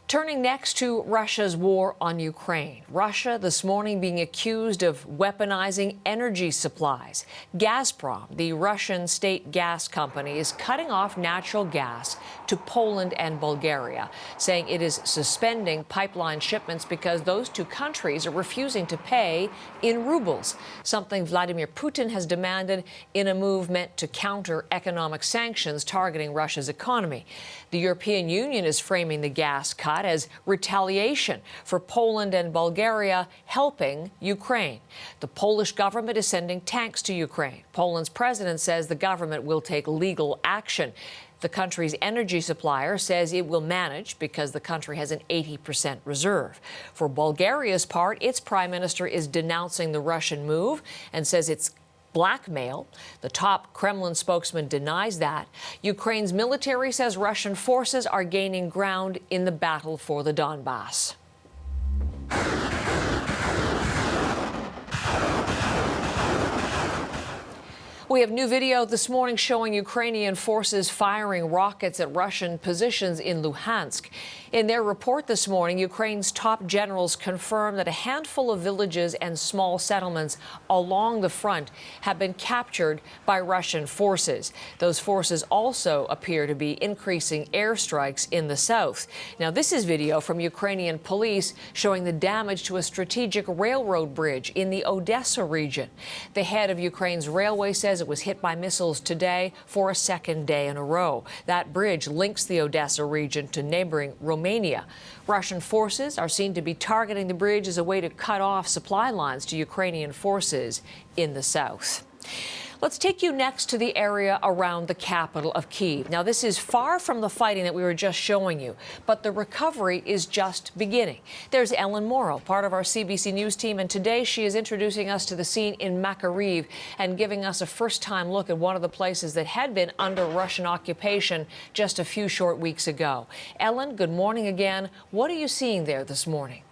Turning next to Russia's war on Ukraine. Russia this morning being accused of weaponizing energy supplies. Gazprom, the Russian state gas company, is cutting off natural gas to Poland and Bulgaria, saying it is suspending pipeline shipments because those two countries are refusing to pay in rubles, something Vladimir Putin has demanded in a move meant to counter economic sanctions targeting Russia's economy. The European Union is framing the gas cut as retaliation for Poland and Bulgaria helping Ukraine. The Polish government is sending tanks to Ukraine. Poland's president says the government will take legal action. The country's energy supplier says it will manage because the country has an 80% reserve. For Bulgaria's part, its prime minister is denouncing the Russian move and says it's blackmail. The top Kremlin spokesman denies that. Ukraine's military says Russian forces are gaining ground in the battle for the Donbass. We have new video this morning showing Ukrainian forces firing rockets at Russian positions in Luhansk. In their report this morning, Ukraine's top generals confirmed that a handful of villages and small settlements along the front have been captured by Russian forces. Those forces also appear to be increasing airstrikes in the south. Now, this is video from Ukrainian police showing the damage to a strategic railroad bridge in the Odessa region. The head of Ukraine's railway says it was hit by missiles today for a second day in a row. That bridge links the Odessa region to neighboring Romania. Russian forces are seen to be targeting the bridge as a way to cut off supply lines to Ukrainian forces in the south. Let's take you next to the area around the capital of Kyiv. Now, this is far from the fighting that we were just showing you, but the recovery is just beginning. There's Ellen Morrow, part of our CBC News team, and today she is introducing us to the scene in Makariv and giving us a first-time look at one of the places that had been under Russian occupation just a few short weeks ago. Ellen, good morning again. What are you seeing there this morning?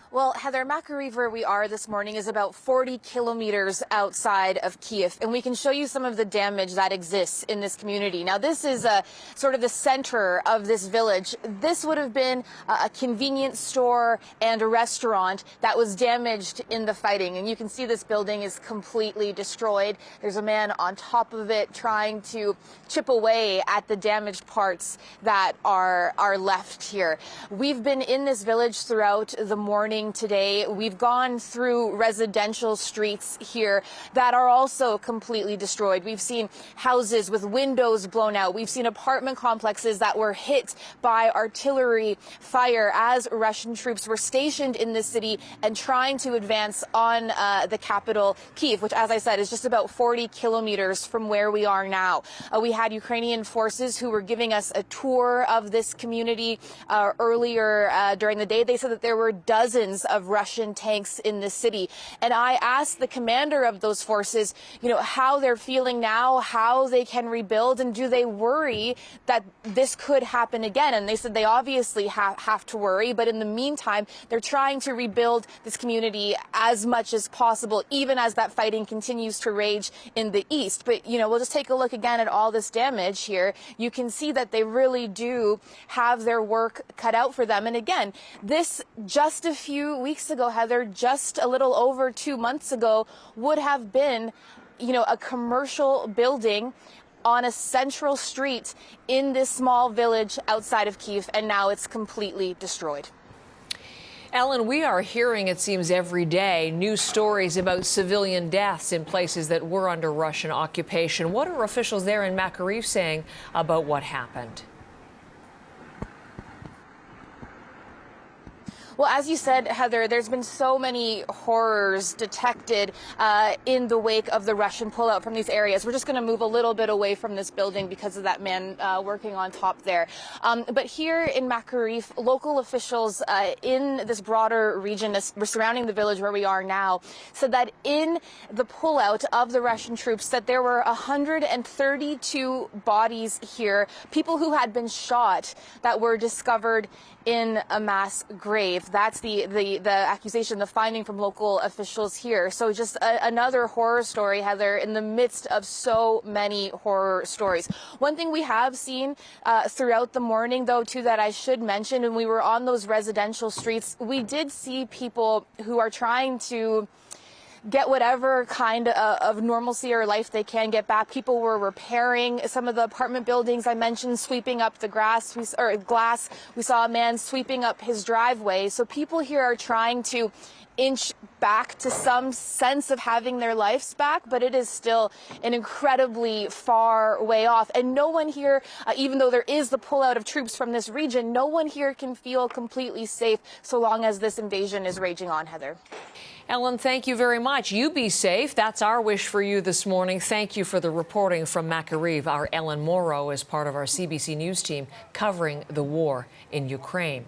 Well, Heather, Makariv, where we are this morning, is about 40 kilometers outside of Kyiv, and we can show you some of the damage that exists in this community. Now, this is sort of the center of this village. This would have been a convenience store and a restaurant that was damaged in the fighting, and you can see this building is completely destroyed. There's a man on top of it trying to chip away at the damaged parts that are left here. We've been in this village throughout the morning today. We've gone through residential streets here that are also completely destroyed. We've seen houses with windows blown out. We've seen apartment complexes that were hit by artillery fire as Russian troops were stationed in this city and trying to advance on the capital, Kyiv, which, as I said, is just about 40 kilometers from where we are now. We had Ukrainian forces who were giving us a tour of this community earlier during the day. They said that there were dozens of Russian tanks in the city. And I asked the commander of those forces, how they're feeling now, how they can rebuild, and do they worry that this could happen again? And they said they obviously have to worry, but in the meantime, they're trying to rebuild this community as much as possible, even as that fighting continues to rage in the east. But, we'll just take a look again at all this damage here. You can see that they really do have their work cut out for them. And again, this just a few weeks ago, Heather, just a little over 2 months ago, would have been, a commercial building on a central street in this small village outside of Kyiv, and now it's completely destroyed. Ellen, we are hearing, it seems every day, news stories about civilian deaths in places that were under Russian occupation. What are officials there in Makariv saying about what happened? Well, as you said, Heather, there's been so many horrors detected in the wake of the Russian pullout from these areas. We're just going to move a little bit away from this building because of that man working on top there. But here in Makariv, local officials in this broader region surrounding the village where we are now said that in the pullout of the Russian troops that there were 132 bodies here, people who had been shot that were discovered in a mass grave. life. That's the accusation, the finding from local officials here. So just another horror story, Heather, in the midst of so many horror stories. One thing we have seen throughout the morning, though, too, that I should mention, when we were on those residential streets, we did see people who are trying to get whatever kind of normalcy or life they can get back. People were repairing some of the apartment buildings I mentioned, sweeping up the glass. We saw a man sweeping up his driveway. So people here are trying to inch back to some sense of having their lives back, but it is still an incredibly far way off. And no one here, even though there is the pullout of troops from this region, no one here can feel completely safe so long as this invasion is raging on, Heather. Ellen, thank you very much. You be safe. That's our wish for you this morning. Thank you for the reporting from Makariv. Our Ellen Morrow is part of our CBC News team covering the war in Ukraine.